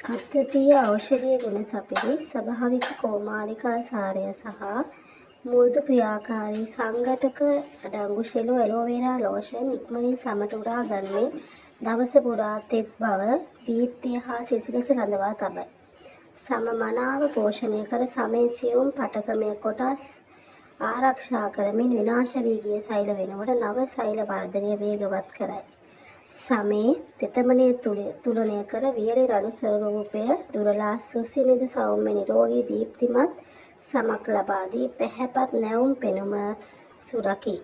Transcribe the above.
අද්විතීය ඖෂධීය ගුණ සපිරි ස්වභාවික කෝමාරිකා සාරය සහ මෘදු ක්‍රියාකාරී සංඝටක අඩංගු ෂෙලෝ ඇලෝවෙරා ලෝෂන් ඉක්මනින් සමට උරා ගනිමින් දවස පුරා තෙත් බව, දීප්තිය හා සිසිලස රඳවා තබයි. සම මනාව පෝෂණය කර සමේ සියුම් පටකමය කොටස් ආරක්ෂා කරමින් විනාශ වී ගිය සෛල වෙනුවට නව සෛල වර්ධනය වේගවත් කරයි. සමේ තෙතමනය තුලනය කර වියලි රළු ස්වරූපය දුරලා සුසිනිදු සෞම්‍ය නිරෝගී දීප්තිමත් සමක් ලබා දී පැහැපත් නැවුම් පෙනුම සුරකී.